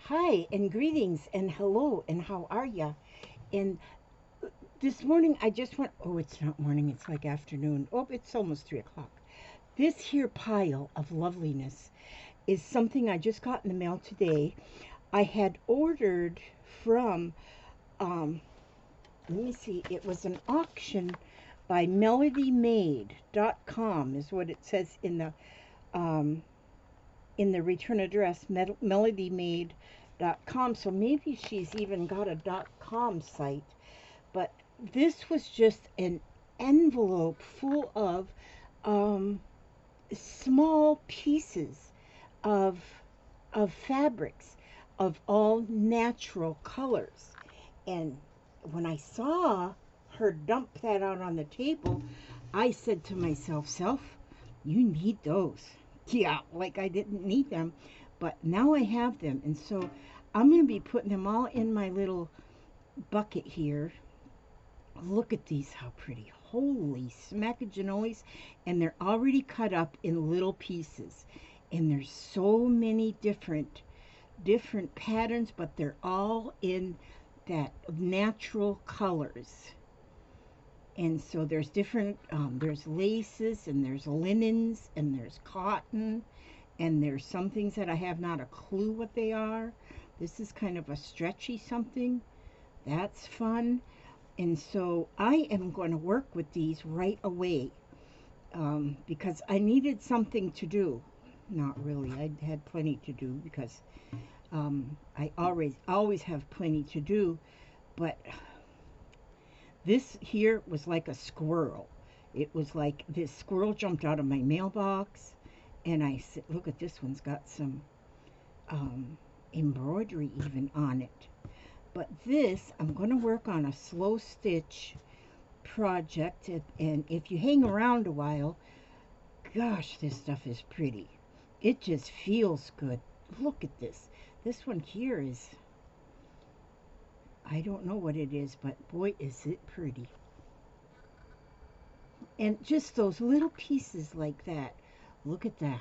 Hi and greetings and hello and how are ya? And this morning I just went, oh, it's not morning, it's like afternoon. Oh, it's almost 3 o'clock. This here pile of loveliness is something I just got in the mail today. I had ordered from, um, let me see, it was an auction by melodymade.com is what it says um, in the return address, melodymade.com. So maybe she's even got a .com site. But this was just an envelope full of um, small pieces of fabrics of all natural colors. And when I saw her dump that out on the table, I said to myself, Self, you need those. Yeah, like I didn't need them, but now I have them. And so I'm going to be putting them all in my little bucket here. Look at these, how pretty. Holy smackagenoise. And they're already cut up in little pieces. And there's so many different patterns, but they're all in that natural colors. And so there's different, there's laces and there's linens and there's cotton and there's some things that I have not a clue what they are. This is kind of a stretchy something. That's fun. And so I am going to work with these right away because I needed something to do. Not really. I had plenty to do because I always have plenty to do. But this here was like a squirrel. It was like this squirrel jumped out of my mailbox, and I said, "Look at this one's got some embroidery even on it." But this, I'm going to work on a slow stitch project, and if you hang around a while, gosh, this stuff is pretty. It just feels good. Look at this. This one here is, I don't know what it is, but boy, is it pretty. And just those little pieces like that. Look at that.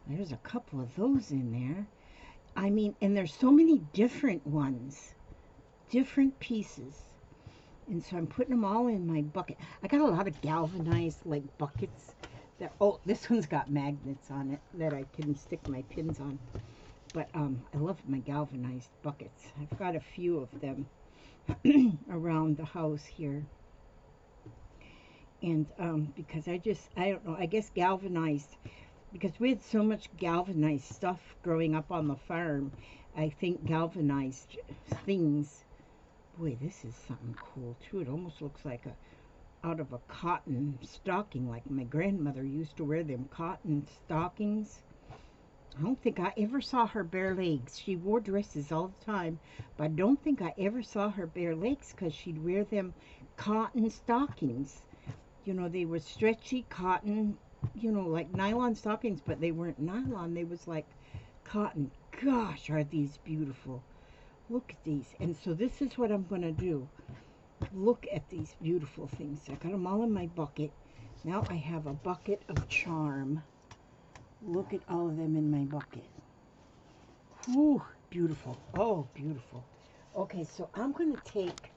There's a couple of those in there. I mean, and there's so many different ones, different pieces. And so I'm putting them all in my bucket. I got a lot of galvanized like buckets that, oh, this one's got magnets on it that I can stick my pins on. But I love my galvanized buckets. I've got a few of them around the house here. And because I don't know, I guess galvanized, because we had so much galvanized stuff growing up on the farm, I think galvanized things. Boy, this is something cool too. It almost looks like out of a cotton stocking, like my grandmother used to wear them cotton stockings. I don't think I ever saw her bare legs. She wore dresses all the time, but I don't think I ever saw her bare legs because she'd wear them cotton stockings. You know, they were stretchy cotton, like nylon stockings, but they weren't nylon. They was like cotton. Gosh, are these beautiful. Look at these. And so this is what I'm going to do. Look at these beautiful things. I got them all in my bucket. Now I have a bucket of charm. Look at all of them in my bucket. Whew, beautiful. Oh, beautiful. Okay, so I'm going to take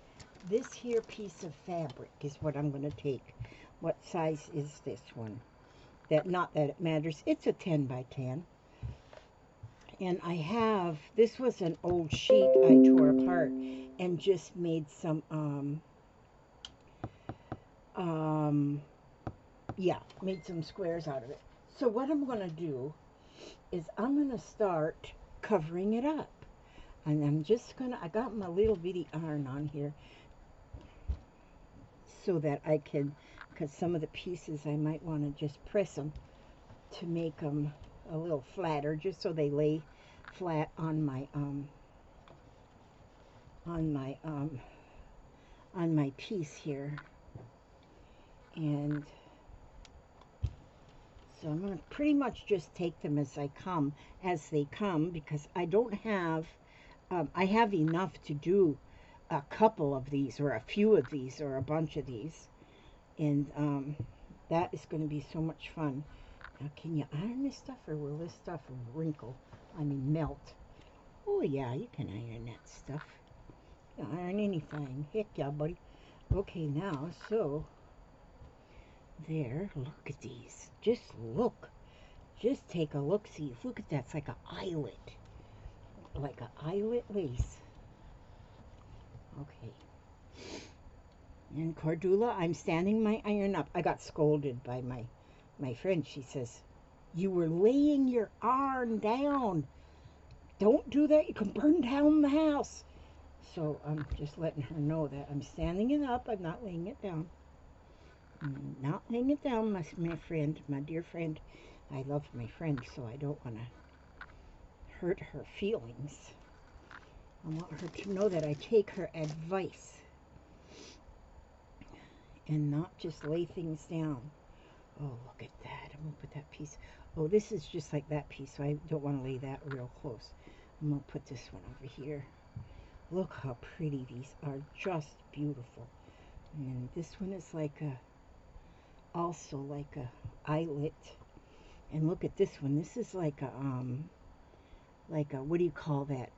this here piece of fabric is what I'm going to take. What size is this one? Not that it matters. It's a 10 by 10. And I have, this was an old sheet I tore apart and just made some, yeah, made some squares out of it. So what I'm going to do is I'm going to start covering it up. And I'm just going to, I got my little bitty iron on here so that I can, because some of the pieces I might want to just press them to make them a little flatter, just so they lay flat on my on my on my piece here. And so I'm going to pretty much just take them as they come, because I don't have I have enough to do a couple of these or a few of these or a bunch of these. And that is going to be so much fun. Now, can you iron this stuff, or will this stuff wrinkle? I mean, melt. Oh yeah, you can iron that stuff. You can iron anything. Heck yeah, buddy. Okay, now, so, there, look at these. Just look. Just take a look, see. Look at that, it's like an eyelet. Like an eyelet lace. Okay. And Cordula, I'm standing my iron up. I got scolded by my friend. She says, you were laying your arm down. Don't do that. You can burn down the house. So I'm just letting her know that I'm standing it up. I'm not laying it down. I'm not laying it down, my friend, my dear friend. I love my friend, so I don't want to hurt her feelings. I want her to know that I take her advice and not just lay things down. Oh, look at that. I'm going to put that piece. Oh, this is just like that piece, so I don't want to lay that real close. I'm going to put this one over here. Look how pretty these are. Just beautiful. And then this one is like a, also like a eyelet. And look at this one. This is like a, what do you call that?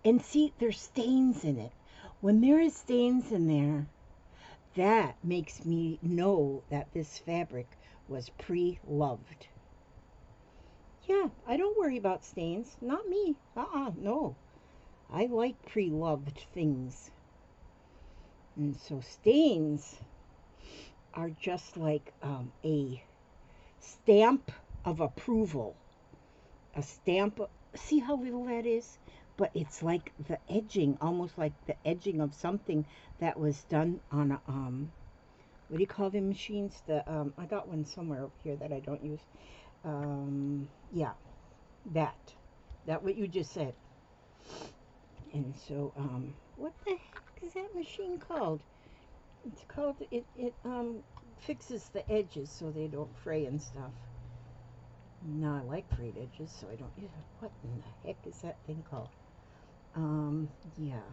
And see, there's stains in it. When there is stains in there, that makes me know that this fabric was pre-loved. Yeah, I don't worry about stains. Not me. No. I like pre-loved things. And so stains are just like a stamp of approval. A stamp. See how little that is? But it's like the edging, almost like the edging of something that was done on a, what do you call them machines? I got one somewhere over here that I don't use. Yeah, that what you just said. And so, what the heck is that machine called? It's called, it fixes the edges so they don't fray and stuff. No, I like frayed edges, so I don't use it. What in the heck is that thing called? Yeah.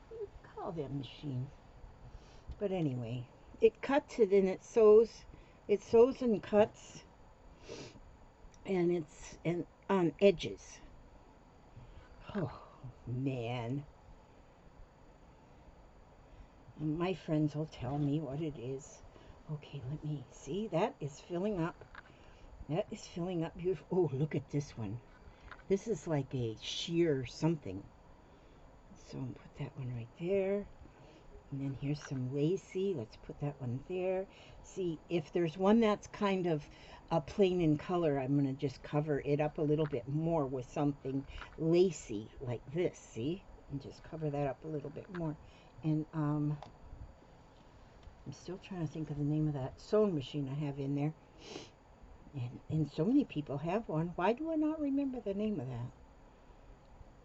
What do you call that machine? But anyway, it cuts it and it sews. It sews and cuts. And it's on edges. Oh, man. And my friends will tell me what it is. Okay, let me see. That is filling up. That is filling up beautiful. Oh, look at this one. This is like a sheer something. So I'll put that one right there. And then here's some lacy. Let's put that one there. See, if there's one that's kind of plain in color, I'm going to just cover it up a little bit more with something lacy like this. See? And just cover that up a little bit more. And I'm still trying to think of the name of that sewing machine I have in there. And so many people have one. Why do I not remember the name of that?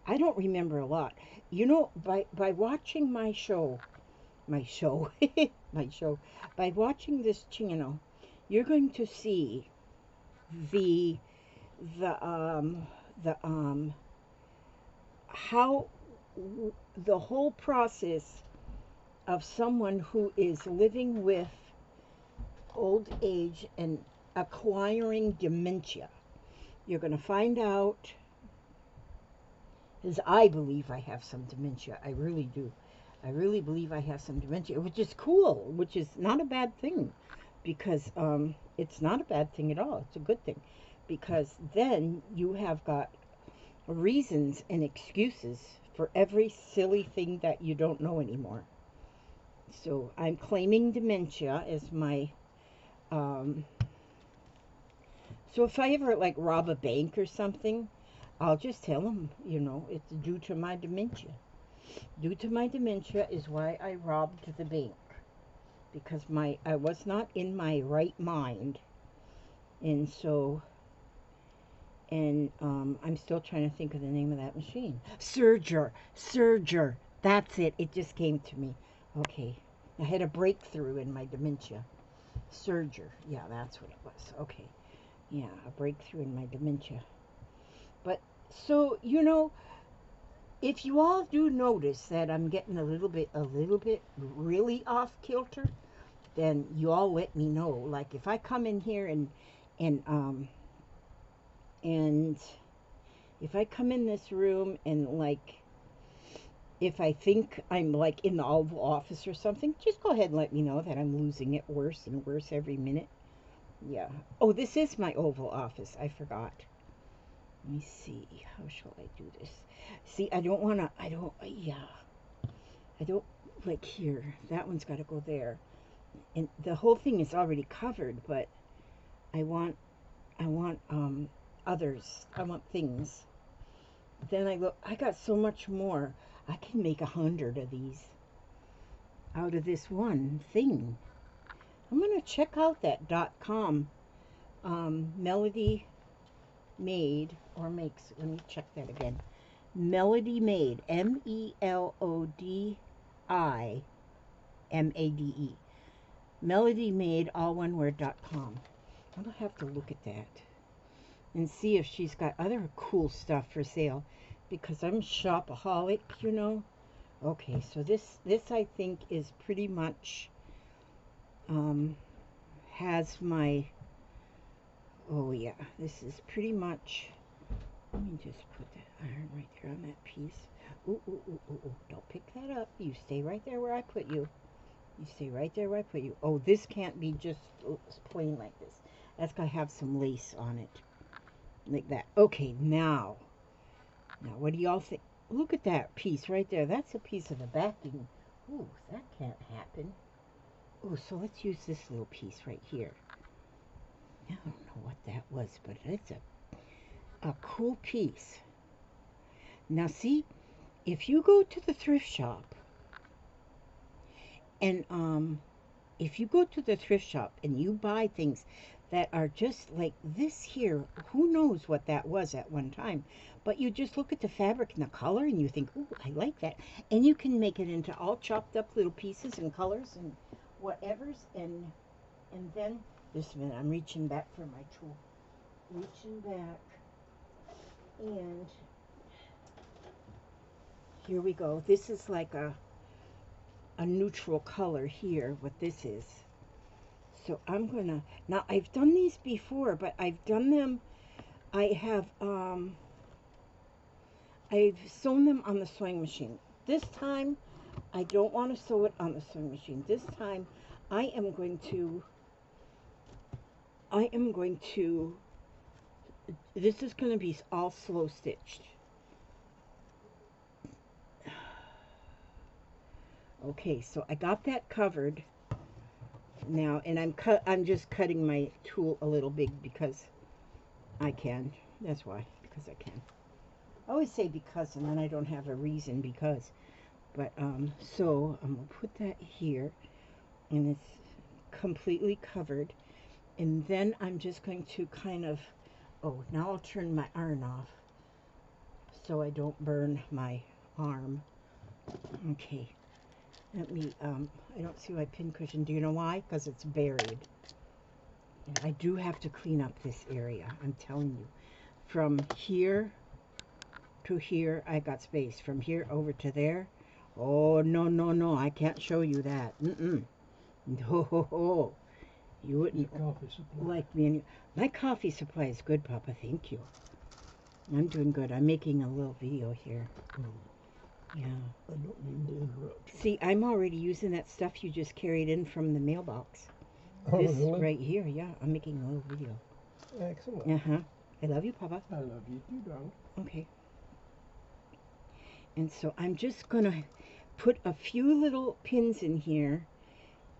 I don't remember a lot. You know, by watching my show, my show, by watching this channel, you're going to see how the whole process of someone who is living with old age and acquiring dementia. You're going to find out, because I believe I have some dementia. I really do. I really believe I have some dementia, which is cool, which is not a bad thing, because it's not a bad thing at all. It's a good thing, because then you have got reasons and excuses for every silly thing that you don't know anymore. So I'm claiming dementia as my so if I ever like rob a bank or something, I'll just tell them, you know, it's due to my dementia. Due to my dementia is why I robbed the bank, because I was not in my right mind, and so, and I'm still trying to think of the name of that machine. Surger. That's it. It just came to me. Okay, I had a breakthrough in my dementia. Surger. Yeah, that's what it was. Okay. Yeah, a breakthrough in my dementia. But, so, you know, if you all do notice that I'm getting a little bit really off kilter, then you all let me know. Like, if I come in here and If I come in this room and like, if I think I'm like in the Oval Office or something, just go ahead and let me know that I'm losing it worse and worse every minute. Yeah. Oh, this is my Oval Office. I forgot. Let me see. How shall I do this? See, I don't want to, yeah. I don't, like here. That one's got to go there. And the whole thing is already covered, but I want, others. I want things. Then I look, I got so much more. I can make 100 of these out of this one thing. I'm going to check out that .com Melody Made or makes. Let me check that again. Melody Made, MELODIMADE. Melody Made, all one word.com. I'll have to look at that and see if she's got other cool stuff for sale, because I'm shopaholic, you know. Okay, so this I think is pretty much has my, oh yeah, this is pretty much, let me just put that iron right there on that piece. Ooh, ooh, ooh, ooh, ooh. Don't pick that up. You stay right there where I put you. You stay right there where I put you. Oh, this can't be just plain like this. That's got to have some lace on it. Like that. Okay, now what do y'all think? Look at that piece right there. That's a piece of the backing. Ooh, that can't happen. Ooh, so let's use this little piece right here. I don't know what that was, but it's a cool piece. Now see, if you go to the thrift shop and you buy things that are just like this here, who knows what that was at one time, but you just look at the fabric and the color and you think, ooh, I like that, and you can make it into all chopped up little pieces and colors and whatevers, and then just a minute, I'm reaching back for my tool, reaching back, and here we go. This is like a neutral color here, what this is. So I'm gonna, now I've done these before, but I've done them, I've sewn them on the sewing machine. This time, I don't want to sew it on the sewing machine. This time, I am going to, this is going to be all slow stitched. Okay, so I got that covered now, and I'm just cutting my tool a little big because I can. That's why, because I can. I always say because, and then I don't have a reason because. But so I'm gonna put that here, and it's completely covered. And then I'm just going to kind of, oh, now I'll turn my iron off so I don't burn my arm. Okay. Let me, I don't see my pin cushion. Do you know why? Because it's buried. And I do have to clean up this area, I'm telling you. From here to here, I got space. From here over to there, oh, no, no, no, I can't show you that. No, you wouldn't like me. My coffee supply is good, Papa, thank you. I'm doing good. I'm making a little video here. Yeah. I don't mean to interrupt you. See, I'm already using that stuff you just carried in from the mailbox. Oh, This really? right here, yeah. I'm making a little video. Excellent. Uh-huh. I love you, Papa. I love you too, darling. Okay. And so I'm just going to put a few little pins in here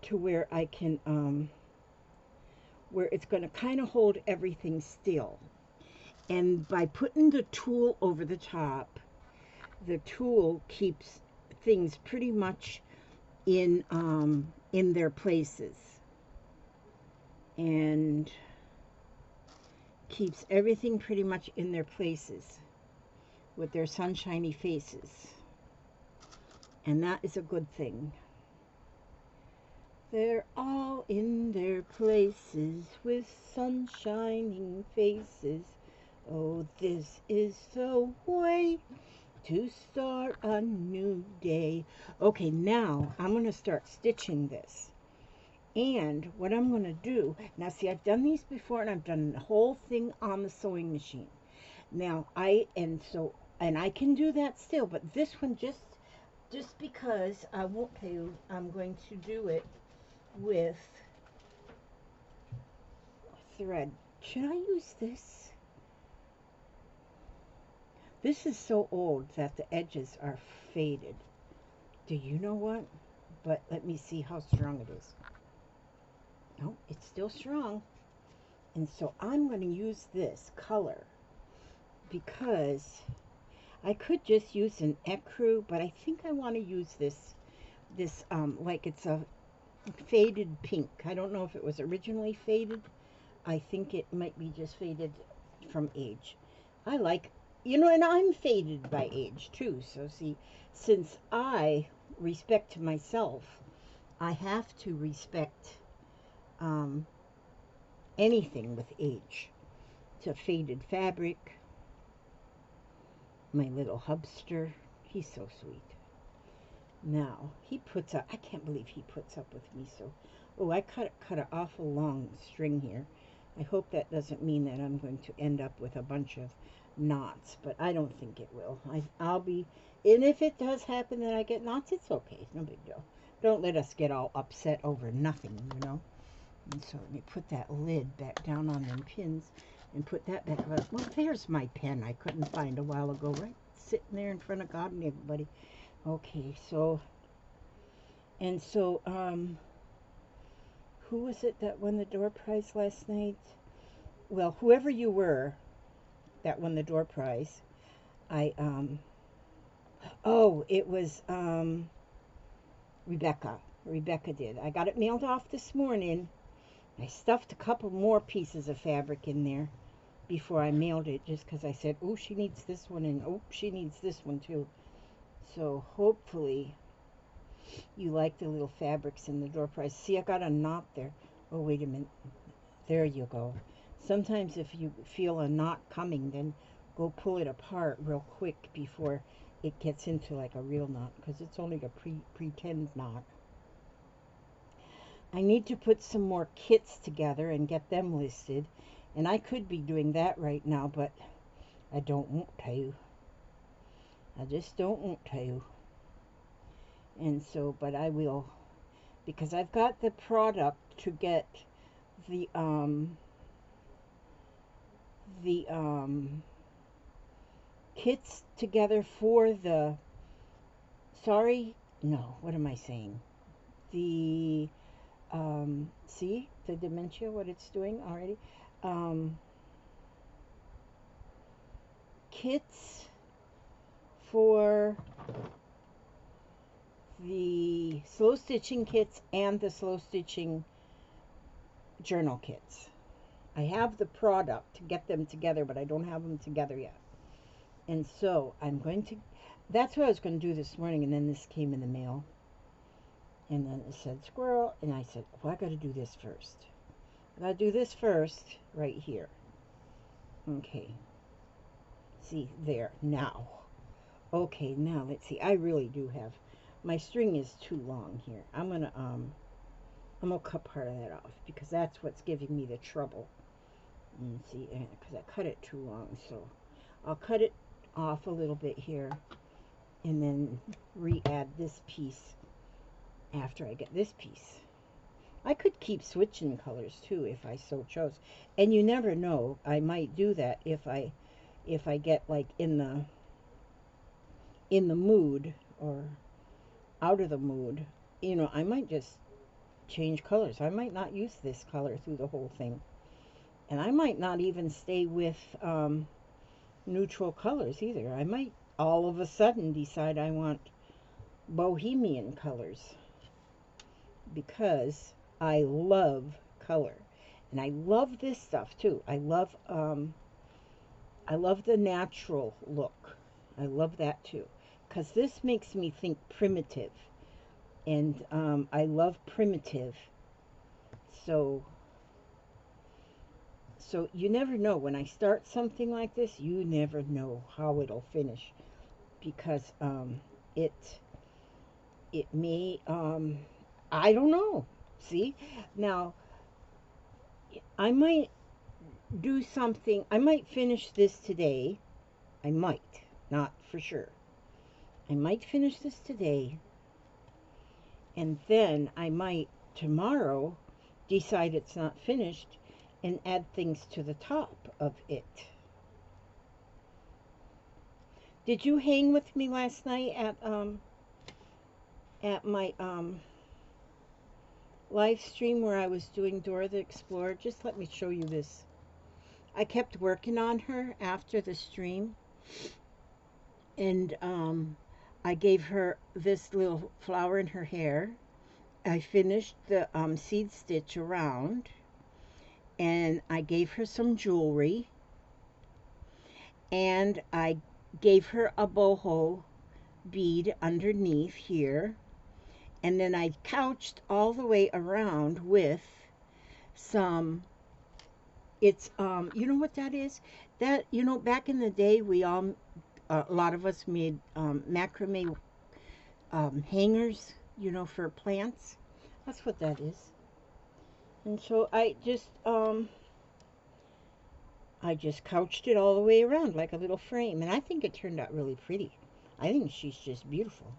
to where I can, where it's going to kind of hold everything still. And by putting the tool over the top, the tool keeps things pretty much in their places. And keeps everything pretty much in their places with their sunshiny faces. And that is a good thing. They're all in their places with sunshining faces. Oh, this is the way to start a new day. Okay, now I'm going to start stitching this. And what I'm going to do, now see, I've done these before and I've done the whole thing on the sewing machine. Now and I can do that still, but this one just because I won't tell you, I'm going to do it with thread. Should I use this? This is so old that the edges are faded. Do you know what? But let me see how strong it is. No, it's still strong. And so I'm going to use this color because I could just use an ecru, but I think I want to use this like it's a faded pink. I don't know if it was originally faded. I think it might be just faded from age. I like, and I'm faded by age too. So see, since I respect myself, I have to respect anything with age. It's a faded fabric. My little hubster, he's so sweet. Now, he puts up, I can't believe he puts up with me so. Oh, I cut an awful long string here. I hope that doesn't mean that I'm going to end up with a bunch of knots, but I don't think it will. I'll be, and if it does happen that I get knots, it's okay. No big deal. Don't let us get all upset over nothing, And so let me put that lid back down on them pins and put that back up. Well, there's my pen I couldn't find a while ago, right? Sitting there in front of God and everybody. Okay, so, who was it that won the door prize last night? Well, whoever you were that won the door prize, it was, Rebecca. Rebecca did. I got it mailed off this morning. I stuffed a couple more pieces of fabric in there before I mailed it, just because I said, oh, she needs this one, and oh, she needs this one too. So hopefully you like the little fabrics in the door prize. See, I got a knot there. Oh, wait a minute. There you go. Sometimes if you feel a knot coming, then go pull it apart real quick before it gets into like a real knot, because it's only a pretend knot. I need to put some more kits together and get them listed, and I could be doing that right now, but I don't want to. I just don't want to. And so, but I will, because I've got the product to get the kits together for the, what am I saying? The, see the dementia, what it's doing already? Kits for the slow stitching kits and the slow stitching journal kits. I have the product to get them together, but I don't have them together yet. And so I'm going to, that's what I was going to do this morning, and then this came in the mail. And then it said squirrel, and I said, well, I got to do this first. I got to do this first right here. Okay. See, there, now. Okay, now let's see. I really do have, my string is too long here. I'm gonna cut part of that off, because that's what's giving me the trouble. And see, because I cut it too long, so I'll cut it off a little bit here, and then re-add this piece after I get this piece. I could keep switching colors too if I so chose, and you never know, I might do that if I get like in the mood or out of the mood. I might just change colors. I might not use this color through the whole thing, and I might not even stay with neutral colors either. I might all of a sudden decide I want bohemian colors, because I love color, and I love this stuff too. I love the natural look. I love that too, because this makes me think primitive, and I love primitive. So you never know, when I start something like this, you never know how it'll finish, because it may, I don't know. See, now I might do something. I might finish this today. I might, not for sure. I might finish this today, and then I might tomorrow decide it's not finished and add things to the top of it. Did you hang with me last night at my live stream where I was doing Dora the Explorer? Just let me show you this. I kept working on her after the stream, and I gave her this little flower in her hair. I finished the seed stitch around, and I gave her some jewelry, and I gave her a boho bead underneath here, and then I couched all the way around with some, it's you know what that is? That, you know, back in the day we all a lot of us made macrame hangers, you know, for plants. That's what that is. And so I just couched it all the way around like a little frame, and I think it turned out really pretty. I think she's just beautiful.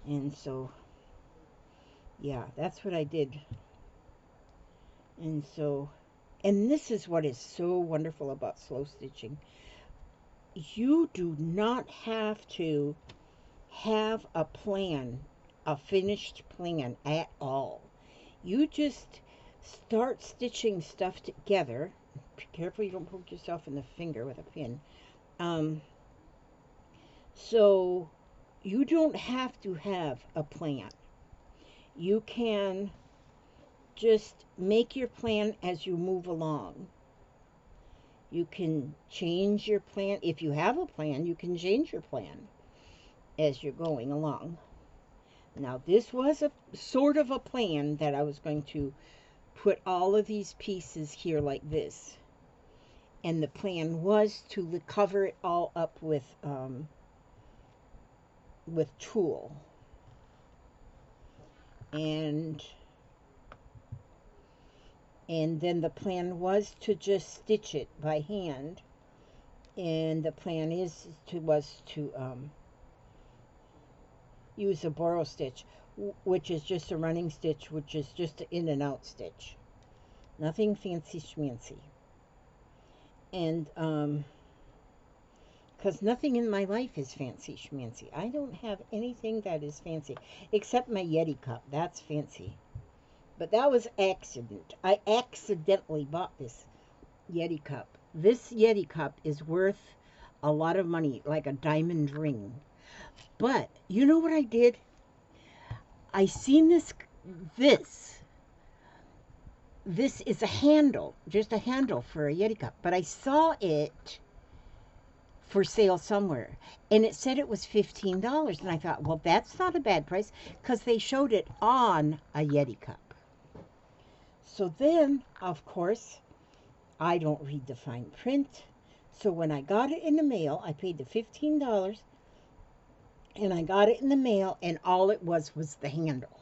And so, yeah, that's what I did. And so, and this is what is so wonderful about slow stitching. You do not have to have a plan, a finished plan at all. You just start stitching stuff together. Be careful you don't poke yourself in the finger with a pin. So you don't have to have a plan. You can just make your plan as you move along. You can change your plan. If you have a plan, you can change your plan as you're going along. Now, this was a sort of a plan that I was going to put all of these pieces here like this. And the plan was to cover it all up with tulle. And then the plan was to just stitch it by hand. And the plan was to use a borrow stitch, which is just a running stitch, which is just an in and out stitch. Nothing fancy schmancy. And because nothing in my life is fancy schmancy. I don't have anything that is fancy except my Yeti cup. That's fancy. But that was accident. I accidentally bought this Yeti cup. This Yeti cup is worth a lot of money, like a diamond ring. But you know what I did? I seen this is a handle, just a handle for a Yeti cup. But I saw it for sale somewhere, and it said it was $15. And I thought, well, that's not a bad price, because they showed it on a Yeti cup. So then, of course, I don't read the fine print. So when I got it in the mail, I paid the $15, and I got it in the mail, and all it was the handle.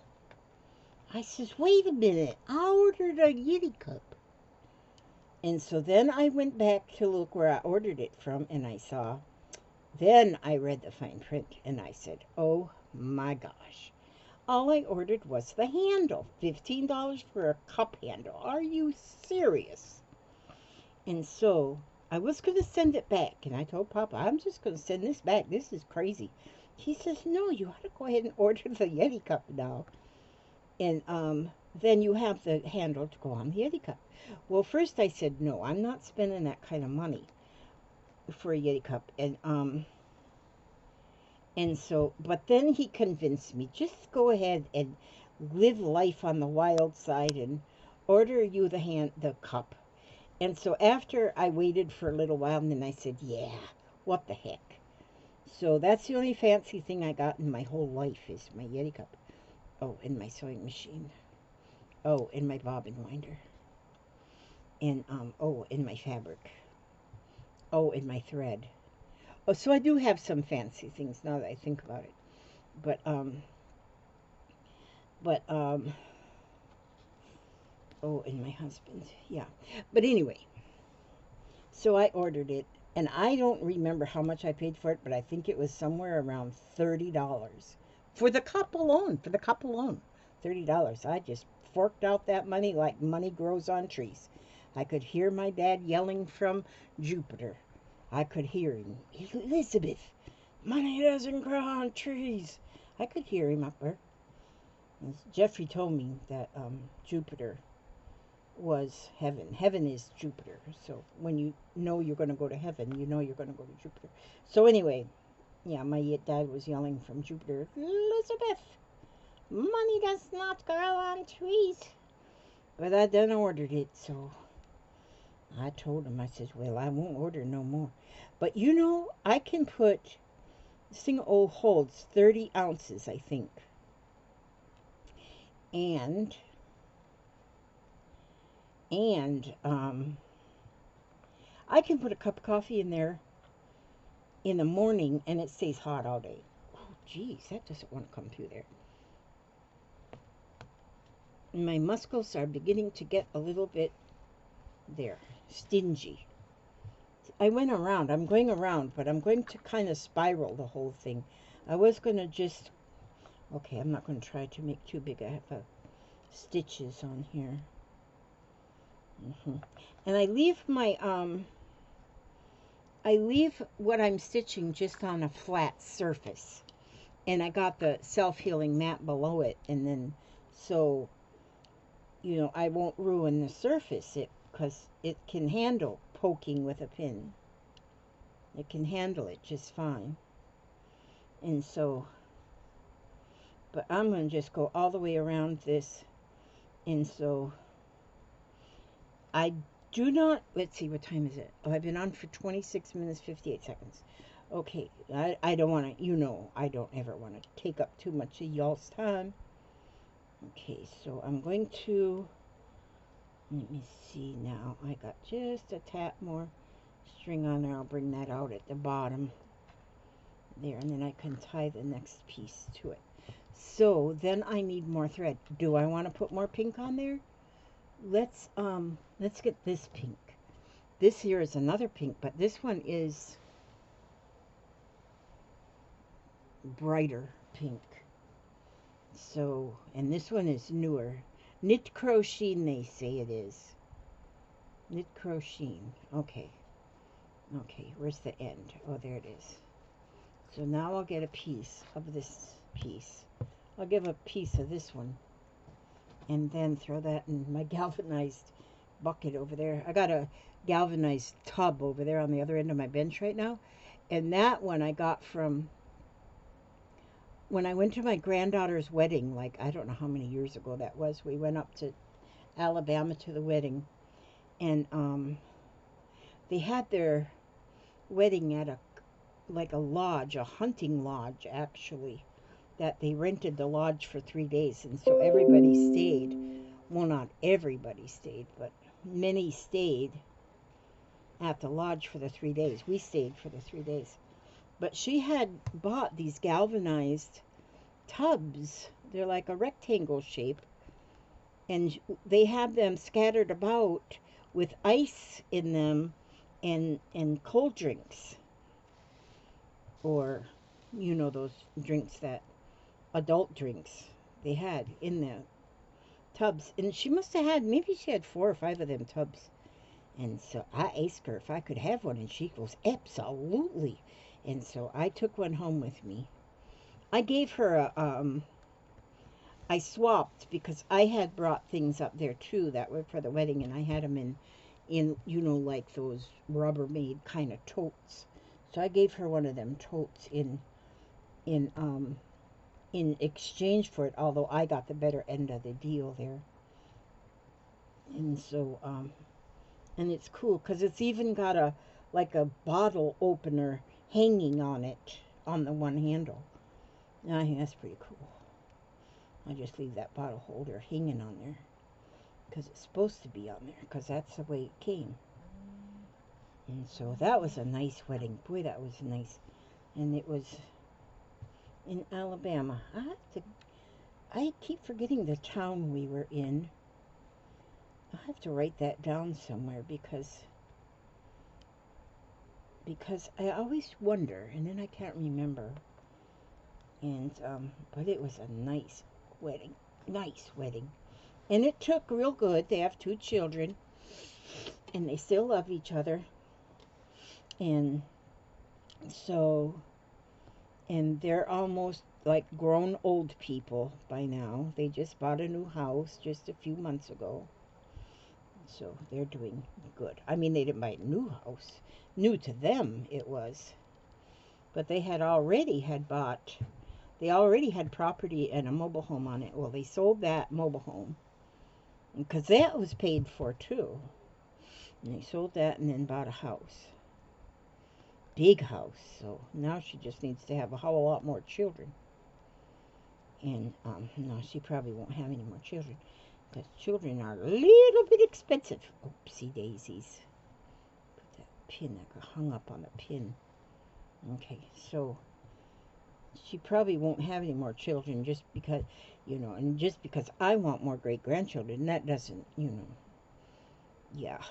I says, wait a minute, I ordered a Yeti cup. And so then I went back to look where I ordered it from, and I saw, then I read the fine print, and I said, oh my gosh. All I ordered was the handle. $15 for a cup handle. Are you serious? And so I was going to send it back, and I told Papa, I'm just going to send this back. This is crazy. He says, no, you ought to go ahead and order the Yeti cup now. And then you have the handle to go on the Yeti cup. Well, first I said, no, I'm not spending that kind of money for a Yeti cup. And so, but then he convinced me, just go ahead and live life on the wild side and order you the cup. And so after I waited for a little while, and then I said, yeah, what the heck. So that's the only fancy thing I got in my whole life is my Yeti cup. Oh, and my sewing machine. Oh, and my bobbin winder. And, oh, and my fabric. Oh, and my thread. Oh, so I do have some fancy things now that I think about it. But Oh, and my husband. Yeah. But anyway, so I ordered it, and I don't remember how much I paid for it, but I think it was somewhere around $30 for the cup alone. For the cup alone, $30. I just forked out that money like money grows on trees. I could hear my dad yelling from Jupiter. I could hear him, Elizabeth, money doesn't grow on trees. I could hear him up there. And Jeffrey told me that Jupiter was heaven. Heaven is Jupiter. So when you know you're going to go to heaven, you know you're going to go to Jupiter. So anyway, yeah, my dad was yelling from Jupiter, Elizabeth, money does not grow on trees. But I done ordered it, so I told him, I says, well, I won't order no more. But you know, I can put, this thing holds 30 ounces, I think. And I can put a cup of coffee in there in the morning and it stays hot all day. Oh, geez, that doesn't want to come through there. My muscles are beginning to get a little bit there, stingy. I went around. I'm going around, but I'm going to kind of spiral the whole thing. I was going to just, okay, I'm not going to try to make too big. I have stitches on here. And I leave what I'm stitching just on a flat surface. And I got the self-healing mat below it. And then, so, you know, I won't ruin the surface because it can handle poking with a pin. It can handle it just fine. And so, but I'm going to just go all the way around this. And so, I do not, let's see, what time is it? Oh, I've been on for 26 minutes, 58 seconds. Okay, I don't want to, you know, I don't ever want to take up too much of y'all's time. Okay, so I'm going to, let me see now. I got just a tap more string on there. I'll bring that out at the bottom there, and then I can tie the next piece to it. So then I need more thread. Do I want to put more pink on there? Let's get this pink. This here is another pink, but this one is brighter pink. So, and this one is newer. Knit crocheting, they say it is. Knit crocheting. Okay. Okay, where's the end? Oh, there it is. So now I'll get a piece of this piece. I'll give a piece of this one. And then throw that in my galvanized bucket over there. I got a galvanized tub over there on the other end of my bench right now. And that one I got from when I went to my granddaughter's wedding, like I don't know how many years ago that was. We went up to Alabama to the wedding. And they had their wedding at a lodge, a hunting lodge actually, that they rented the lodge for 3 days, and so everybody stayed. Well, not everybody stayed, but many stayed at the lodge for the 3 days. We stayed for the 3 days. But she had bought these galvanized tubs. They're like a rectangle shape, and they have them scattered about with ice in them and cold drinks, or you know, those drinks, that adult drinks they had in the tubs. And she must have had, maybe she had 4 or 5 of them tubs. And so I asked her if I could have one, and she goes, absolutely. And so I took one home with me. I gave her I swapped, because I had brought things up there too that were for the wedding, and I had them in you know, like those Rubbermaid kind of totes. So I gave her one of them totes in exchange for it, although I got the better end of the deal there. And so and it's cool because it's even got a bottle opener hanging on it, on the one handle. And I think that's pretty cool. I just leave that bottle holder hanging on there because it's supposed to be on there, because that's the way it came. And so that was a nice wedding. Boy, that was nice. And it was in Alabama. I keep forgetting the town we were in. I'll have to write that down somewhere because I always wonder, and then I can't remember. And but it was a nice wedding, and it took real good. They have 2 children, and they still love each other, and so, and they're almost like grown old people by now. They just bought a new house just a few months ago, so they're doing good. I mean, they didn't buy a new house. New to them it was, but they already had property and a mobile home on it. Well, they sold that mobile home because that was paid for too, and they sold that and then bought a house, big house. So now she just needs to have a whole lot more children, and no, she probably won't have any more children because children are a little bit expensive. Oopsie daisies. Put that pin, I got hung up on a pin. Okay, so she probably won't have any more children just because, and just because I want more great-grandchildren, that doesn't, yeah.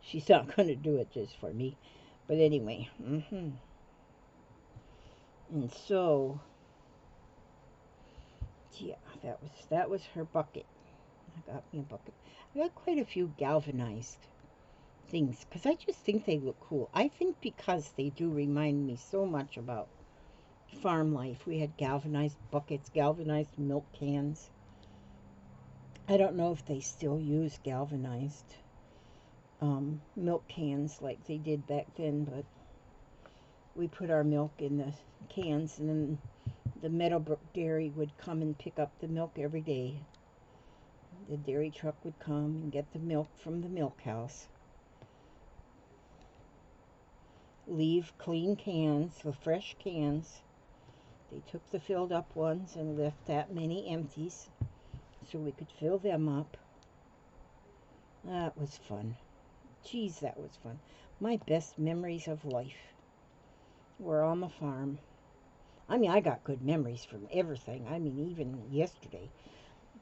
She's not going to do it just for me. But anyway, And so, yeah, that was her bucket. I got me a bucket. I got quite a few galvanized things because I just think they look cool. I think because they do remind me so much about farm life. We had galvanized buckets, galvanized milk cans. I don't know if they still use galvanized milk cans like they did back then, but we put our milk in the cans, and then the Meadowbrook Dairy would come and pick up the milk every day. The dairy truck would come and get the milk from the milk house. Leave clean cans, the fresh cans. They took the filled up ones and left that many empties so we could fill them up. That was fun. Geez, that was fun. My best memories of life were on the farm. I mean, I got good memories from everything. I mean, even yesterday.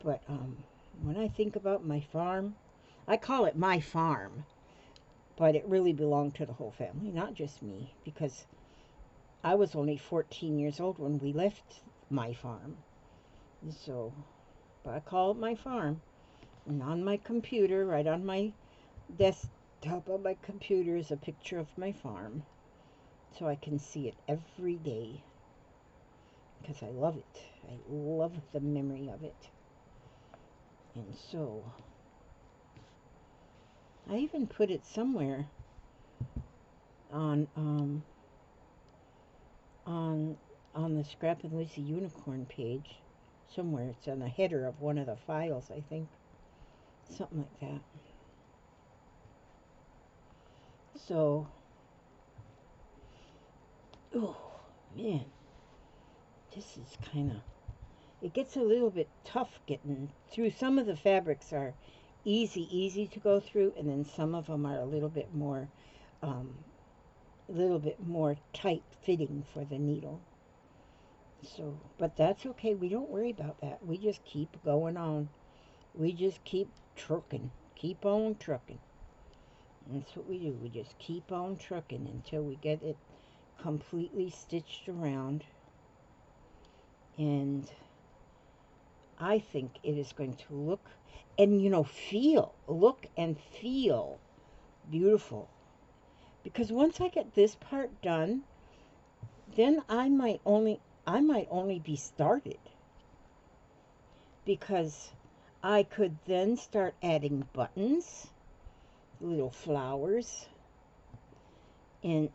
But when I think about my farm, I call it my farm, but it really belonged to the whole family, not just me, because I was only 14 years old when we left my farm. So, but I call it my farm. And on my computer, right on my desktop on my computer, is a picture of my farm. So I can see it every day. Because I love it. I love the memory of it. And so, I even put it somewhere on the Scrap and Lucy Unicorn page. Somewhere. It's on the header of one of the files, I think. Something like that. So, oh, man. This is kind of, it gets a little bit tough getting through. Some of the fabrics are easy to go through, and then some of them are a little bit more tight fitting for the needle. So, but that's okay. We don't worry about that. We just keep going on. We just keep trucking. Keep on trucking. That's what we do. We just keep on trucking until we get it completely stitched around. And I think it is going to look and, look and feel beautiful. Because once I get this part done, then I might only be started. Because I could then start adding buttons, little flowers, and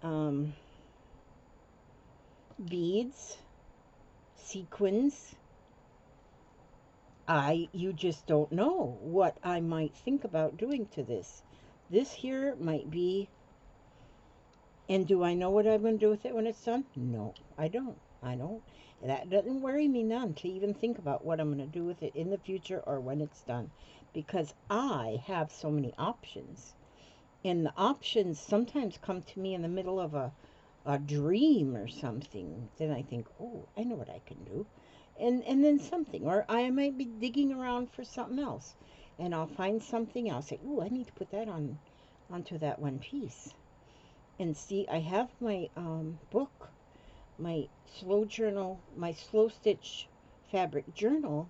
beads, sequins. You just don't know what I might think about doing to this. This here might be, and do I know what I'm going to do with it when it's done? No, I don't. That doesn't worry me none to even think about what I'm going to do with it in the future or when it's done, because I have so many options. And the options sometimes come to me in the middle of a dream or something. Then I think, oh, I know what I can do. And then something, or I might be digging around for something else. and I'll find something. I'll say, "Ooh, I need to put that on onto that one piece." And see, I have my book, my my slow stitch fabric journal,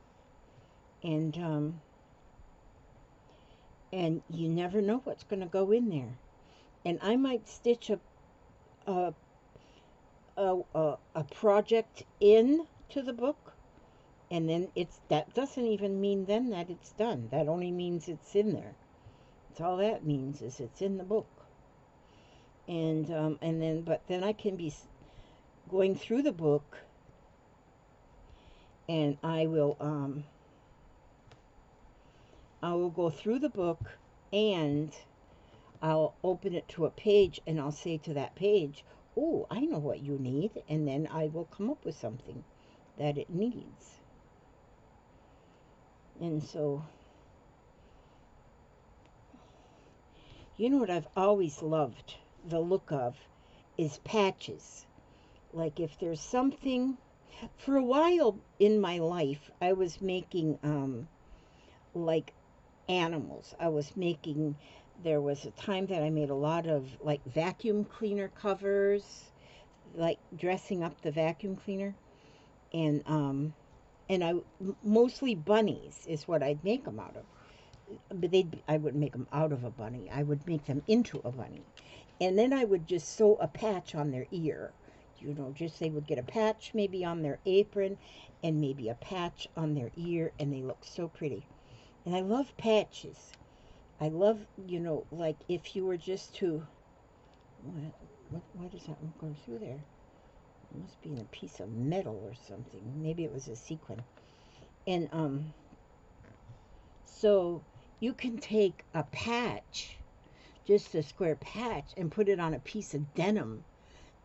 and you never know what's going to go in there. And I might stitch a a project in to the book, and then that doesn't even mean then that it's done. That only means it's in there. That's all that means, is it's in the book. And then, but then I can be going through the book, and I will go through the book, and I'll open it to a page, and I'll say to that page, "Oh, I know what you need," and then I will come up with something that it needs. And so, you know what I've always loved the look of is patches. Like if there's something, for a while in my life, I was making like animals. There was a time that I made a lot of like vacuum cleaner covers, like dressing up the vacuum cleaner, and I mostly bunnies is what I'd make them out of. But I wouldn't make them out of a bunny. I would make them into a bunny, and then I would just sew a patch on their ear. Just they would get a patch maybe on their apron, and maybe a patch on their ear, and they look so pretty. And I love patches. I love, like if you were just to, why does that one go through there? It must be in a piece of metal or something. Maybe it was a sequin. And so you can take a patch, just a square patch, and put it on a piece of denim,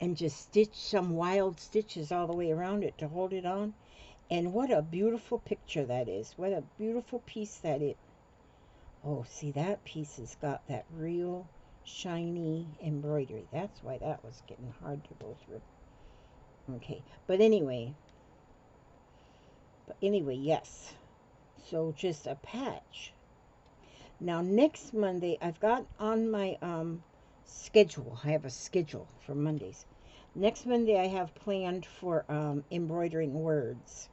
and just stitch some wild stitches all the way around it to hold it on. And what a beautiful picture that is. What a beautiful piece that is. Oh, see, that piece has got that real shiny embroidery. That's why that was getting hard to go through. Okay, but anyway, yes. So just a patch. Now next Monday, I've got on my schedule. I have a schedule for Mondays. Next Monday, I have planned for embroidering words.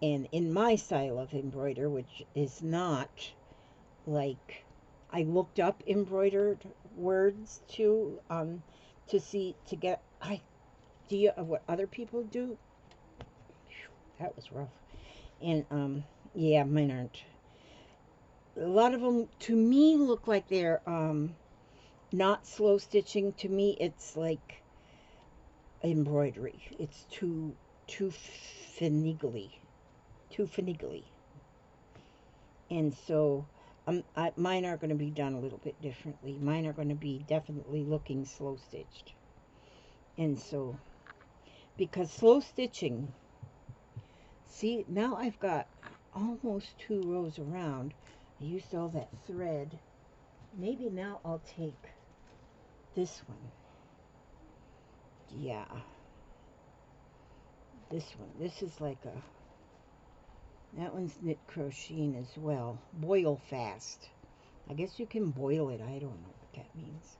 And in my style of embroider, which is not like, I looked up embroidered words to get idea of what other people do. That was rough. And yeah, mine aren't. A lot of them to me look like they're not slow stitching. To me, it's like embroidery. It's too finagly. And so mine are going to be done a little bit differently. Mine are going to be definitely looking slow stitched. And so, because slow stitching, see, now I've got almost 2 rows around. I used all that thread. Maybe now I'll take this one. Yeah. This one. This is like that one's knit crocheting as well. Boil fast. I guess you can boil it. I don't know what that means.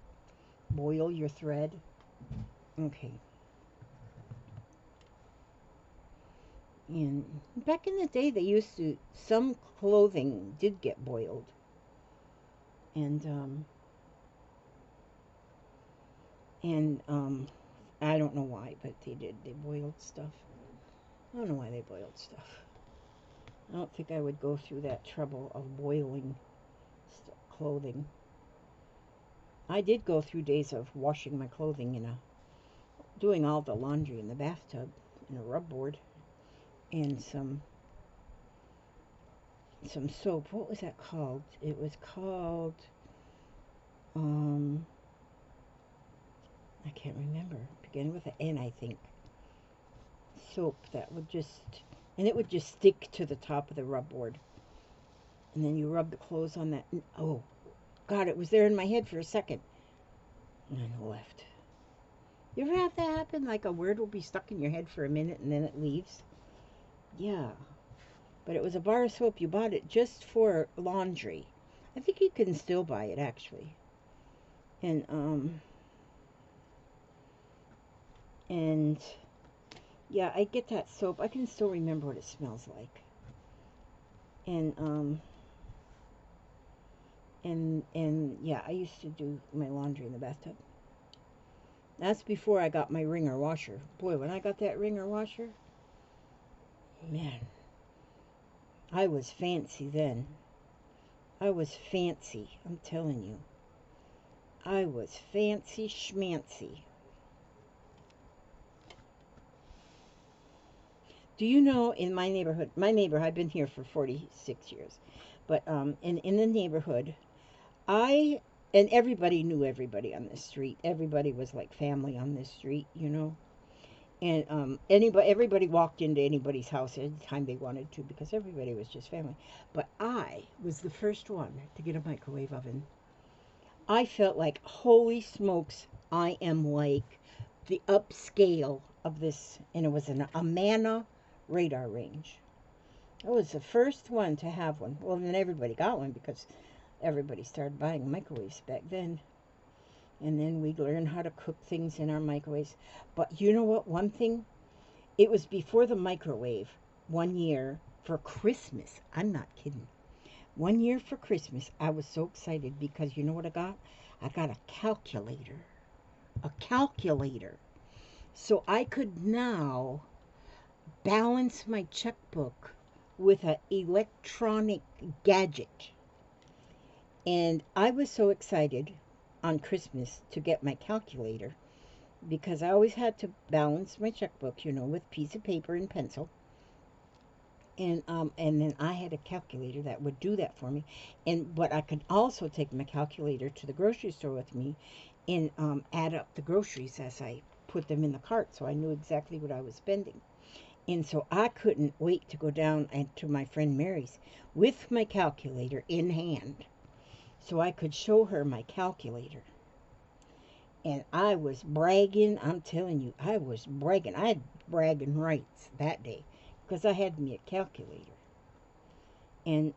Boil your thread. Okay. And back in the day, some clothing did get boiled. And I don't know why, but they did. They boiled stuff. I don't know why they boiled stuff. I don't think I would go through that trouble of boiling clothing. I did go through days of washing my clothing doing all the laundry in the bathtub in a rub board and some soap. What was that called? It was called I can't remember. Began with an N, I think. Soap that would and it would just stick to the top of the rub board. And then you rub the clothes on that. Oh, God, it was there in my head for a second. And then it left. You ever have that happen? Like a word will be stuck in your head for a minute and then it leaves? Yeah. but it was a bar of soap. You bought it just for laundry. I think you can still buy it actually. And yeah, I get that soap. I can still remember what it smells like. And yeah, I used to do my laundry in the bathtub. That's before I got my wringer washer. Boy, when I got that wringer washer, man, I was fancy then. I was fancy, I'm telling you. I was fancy schmancy. Do you know, in my neighborhood, I've been here for 46 years, but in the neighborhood, and everybody knew everybody on this street. Everybody was like family on this street, you know. And everybody walked into anybody's house anytime they wanted to because everybody was just family. But I was the first one to get a microwave oven. I felt like, holy smokes, I am like the upscale of this, and it was an Amana radar range. I was the first one to have one. Well, then everybody got one because everybody started buying microwaves back then. And then we learned how to cook things in our microwaves. But you know what? One thing, it was before the microwave, one year for Christmas. I'm not kidding. One year for Christmas, I was so excited because you know what I got? I got a calculator. A calculator. So I could now balance my checkbook with an electronic gadget. And I was so excited on Christmas to get my calculator because I always had to balance my checkbook, you know, with piece of paper and pencil. And then I had a calculator that would do that for me. But I could also take my calculator to the grocery store with me and add up the groceries as I put them in the cart, so I knew exactly what I was spending. And so I couldn't wait to go down to my friend Mary's with my calculator in hand so I could show her my calculator. And I was bragging. I'm telling you, I was bragging. I had bragging rights that day because I had me a calculator. And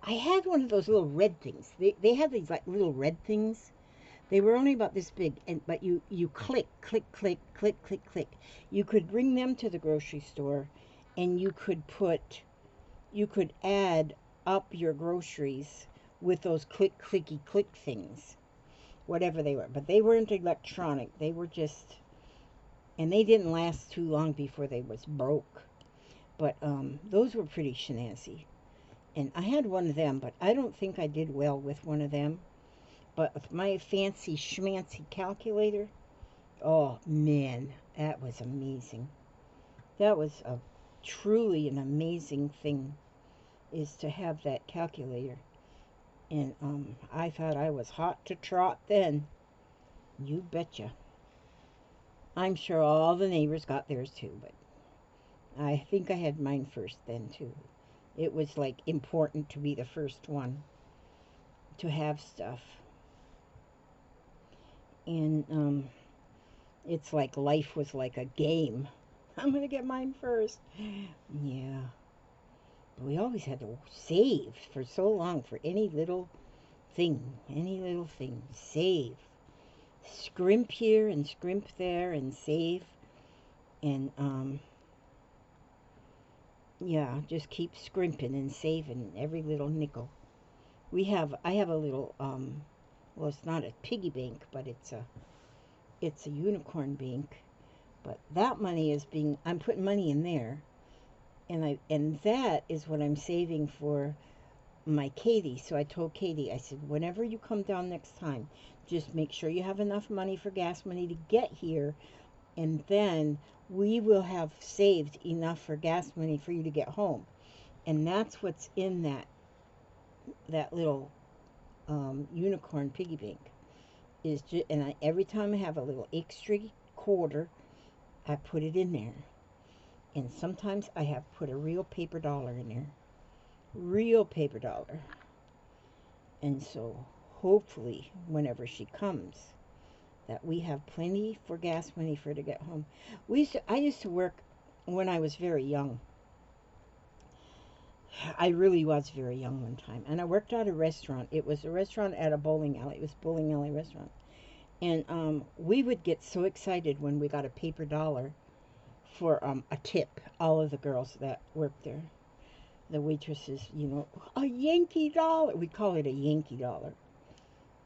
I had one of those little red things. They had these like little red things. They were only about this big, but you click, click, click, click, click, click. You could bring them to the grocery store, and you could add up your groceries with those click, clicky, click things, whatever they were. But they weren't electronic. They were just, and they didn't last too long before they was broke. But those were pretty shenancy. And I had one of them, but I don't think I did well with one of them. But with my fancy schmancy calculator, oh man, that was amazing. That was truly an amazing thing, is to have that calculator. And I thought I was hot to trot then. You betcha. I'm sure all the neighbors got theirs too, but I think I had mine first then too. It was like important to be the first one to have stuff. And it's like life was like a game. I'm going to get mine first. Yeah. But we always had to save for so long for any little thing. Save. Scrimp here and scrimp there and save. And, yeah, just keep scrimping and saving every little nickel. I have a little, well, it's not a piggy bank, but it's a unicorn bank. But that money I'm putting money in there, and that is what I'm saving for my Katie. So I told Katie, I said, whenever you come down next time, just make sure you have enough money for gas money to get here, and then we will have saved enough for gas money for you to get home. And that's what's in that little unicorn piggy bank. Every time I have a little extra quarter, I put it in there. And sometimes I have put a real paper dollar in there. Real paper dollar. And so hopefully whenever she comes, that we have plenty for gas money for her to get home. I used to work when I was very young. I really was very young one time. And I worked at a restaurant. It was a restaurant at a bowling alley. It was a bowling alley restaurant. And we would get so excited when we got a paper dollar for a tip. All of the girls that worked there. The waitresses, you know, a Yankee dollar. We call it a Yankee dollar.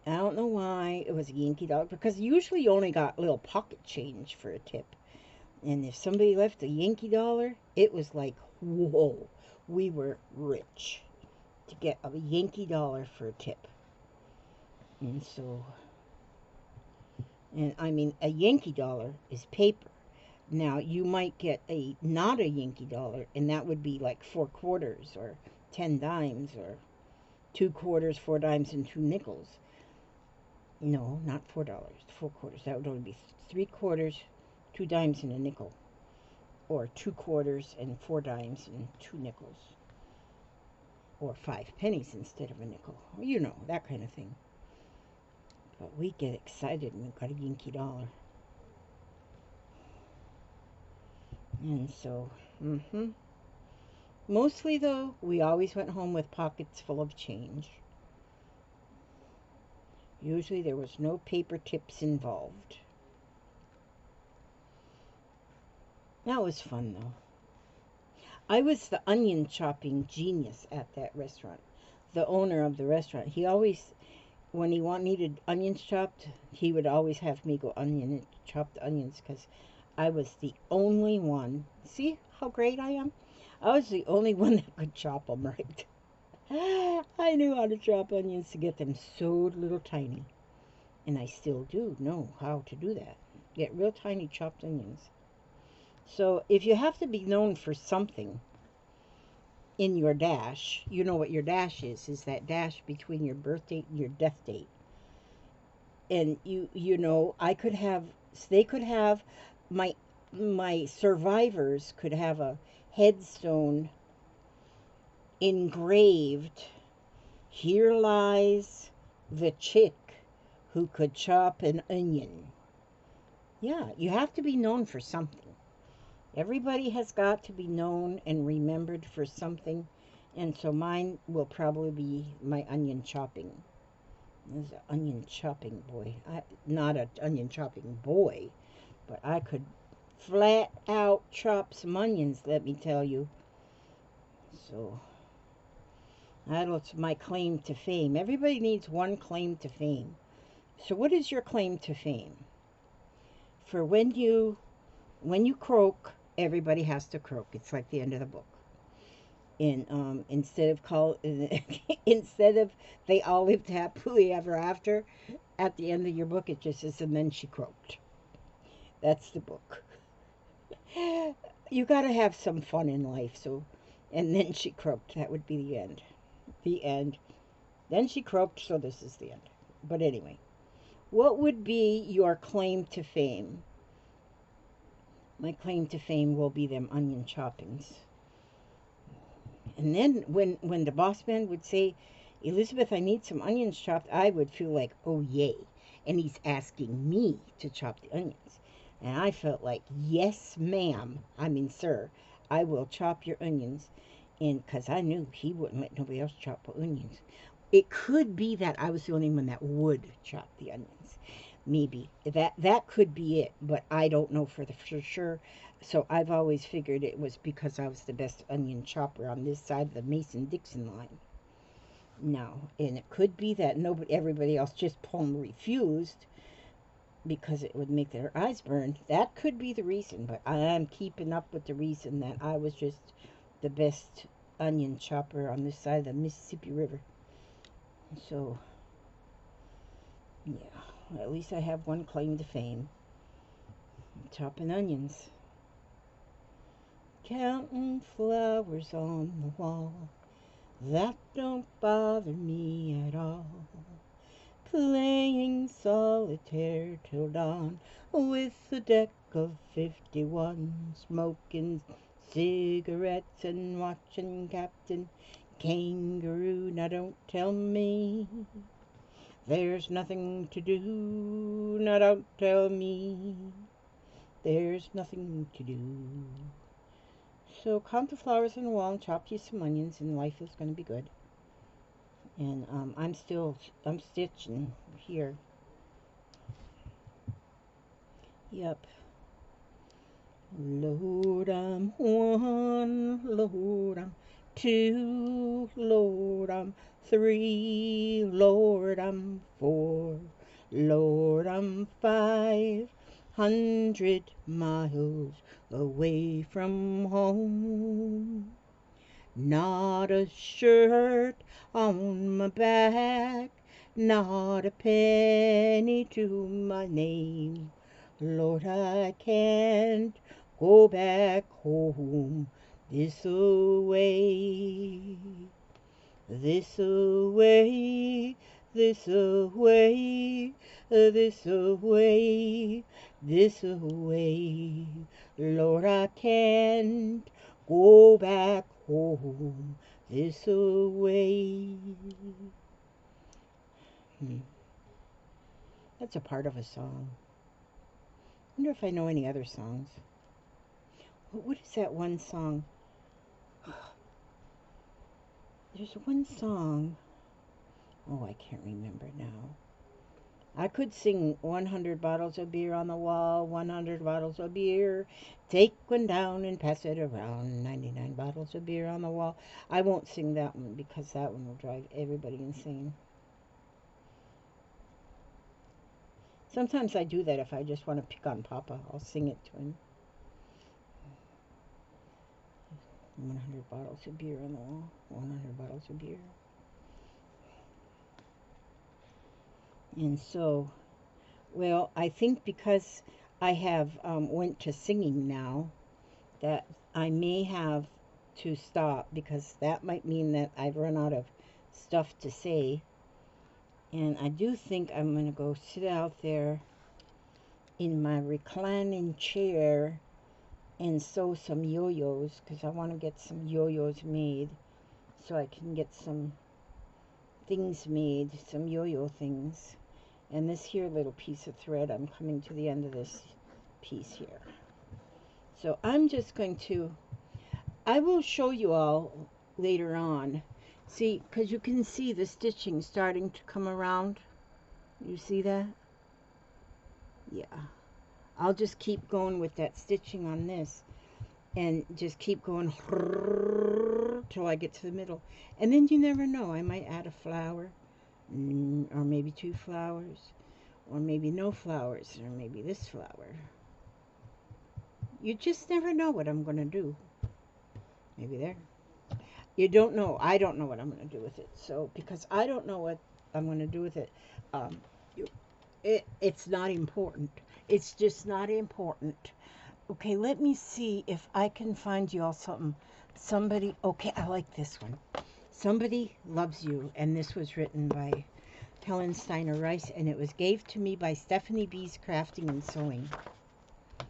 I don't know why it was a Yankee dollar. Because usually you only got little pocket change for a tip. And if somebody left a Yankee dollar, it was like, whoa, we were rich to get a Yankee dollar for a tip. And so, and I mean, a Yankee dollar is paper. Now, you might get not a Yankee dollar, and that would be like 4 quarters or 10 dimes or 2 quarters, 4 dimes, and 2 nickels. No, not $4, 4 quarters. That would only be 3 quarters, 2 dimes, and a nickel. Or 2 quarters and 4 dimes and 2 nickels. Or 5 pennies instead of a nickel. You know, that kind of thing. But we get excited when we got a Yankee dollar. And so, mostly though, we always went home with pockets full of change. Usually there was no paper tips involved. That was fun though. I was the onion chopping genius at that restaurant. The owner of the restaurant, he always, when he needed onions chopped, he would always have me go chop the onions, because I was the only one. See how great I am? I was the only one that could chop them right. I knew how to chop onions to get them so little tiny. And I still do know how to do that. Get real tiny chopped onions. So if you have to be known for something in your dash, you know what your dash is that dash between your birth date and your death date. And you know, they could have, my survivors could have a headstone engraved, "Here lies the chick who could chop an onion." Yeah, you have to be known for something. Everybody has got to be known and remembered for something. And so mine will probably be my onion chopping. This is an onion chopping boy. Not an onion chopping boy, but I could flat out chop some onions, let me tell you. So that's my claim to fame. Everybody needs one claim to fame. So what is your claim to fame? For when you croak, everybody has to croak. It's like the end of the book. And instead of they all lived happily ever after, at the end of your book it just says, "And then she croaked." That's the book. You got to have some fun in life. So, and then she croaked. That would be the end. The end. Then she croaked, so this is the end. But anyway, what would be your claim to fame? My claim to fame will be them onion choppings. And then when the boss man would say, "Elizabeth, I need some onions chopped," I would feel like, oh yay. And he's asking me to chop the onions. And I felt like, yes, ma'am. I mean, sir, I will chop your onions. And because I knew he wouldn't let nobody else chop the onions. It could be that I was the only one that would chop the onions. Maybe. That could be it. But I don't know for sure. So I've always figured it was because I was the best onion chopper on this side of the Mason-Dixon line. No. And it could be that everybody else just refused, because it would make their eyes burn. That could be the reason, but I am keeping up with the reason that I was just the best onion chopper on this side of the Mississippi River. So, yeah, at least I have one claim to fame. Chopping onions. Counting flowers on the wall, that don't bother me at all. Playing solitaire till dawn with a deck of 51, smoking cigarettes and watching Captain Kangaroo. Now don't tell me there's nothing to do. Now don't tell me there's nothing to do. So count the flowers on the wall and chop you some onions, and life is going to be good. And I'm stitching here. Yep. Lord, I'm one, Lord, I'm two, Lord, I'm three, Lord, I'm four, Lord, I'm 500 miles away from home. Not a shirt on my back, not a penny to my name. Lord, I can't go back home this away, this away, this away, this away, this away. Lord, I can't go back home this away. That's a part of a song. I wonder if I know any other songs. What is that one song? There's one song. Oh, I can't remember now. I could sing 100 bottles of beer on the wall, 100 bottles of beer. Take one down and pass it around. 99 bottles of beer on the wall. I won't sing that one because that one will drive everybody insane. Sometimes I do that if I just want to pick on Papa. I'll sing it to him. 100 bottles of beer on the wall. 100 bottles of beer. And so, well, I think because I have went to singing now, that I may have to stop, because that might mean that I've run out of stuff to say. And I do think I'm going to go sit out there in my reclining chair and sew some yo-yos, because I want to get some yo-yos made so I can get some things made, some yo-yo things. And this here little piece of thread, I'm coming to the end of this piece here. So I'm just going to, I will show you all later on. See, because you can see the stitching starting to come around. You see that? Yeah. I'll just keep going with that stitching on this and just keep going till I get to the middle. And then you never know, I might add a flower, or maybe 2 flowers, or maybe no flowers, or maybe this flower. You just never know what I'm going to do. Maybe there. You don't know. I don't know what I'm going to do with it. So, because I don't know what I'm going to do with it, it's not important. It's just not important. Okay, let me see if I can find you all something. Somebody, okay, I like this one. Somebody Loves You, and this was written by Helen Steiner Rice, and it was gave to me by Stephanie B's Crafting and Sewing. I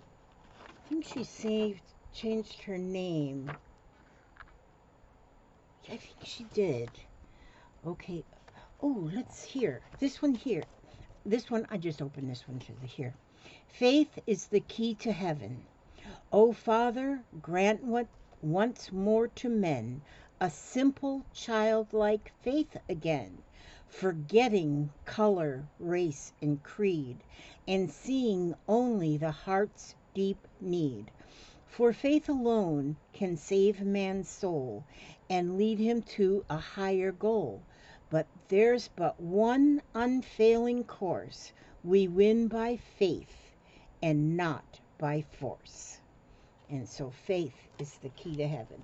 think she changed her name. I think she did. Okay. Oh, let's hear. This one here. This one, I just opened this one to the here. Faith is the key to heaven. O Father, grant what once more to men a simple childlike faith again, forgetting color, race, and creed, and seeing only the heart's deep need. For faith alone can save man's soul and lead him to a higher goal. But there's but one unfailing course. We win by faith and not by force. And so faith is the key to heaven.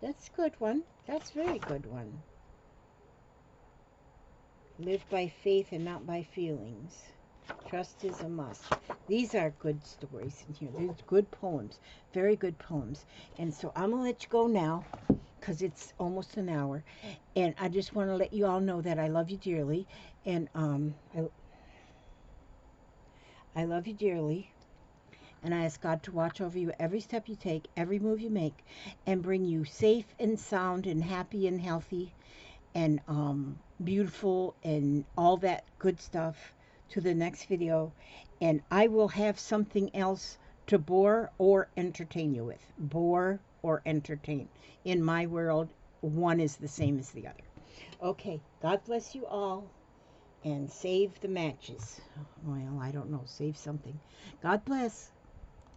That's a good one. That's a very good one. Live by faith and not by feelings. Trust is a must. These are good stories in here. These good poems. Very good poems. And so I'm going to let you go now, because it's almost an hour. And I just want to let you all know that I love you dearly. And I love you dearly. And I ask God to watch over you every step you take, every move you make, and bring you safe and sound and happy and healthy and beautiful and all that good stuff to the next video. And I will have something else to bore or entertain you with. Bore or entertain. In my world, one is the same as the other. Okay, God bless you all, and save the matches. Well, I don't know, save something. God bless.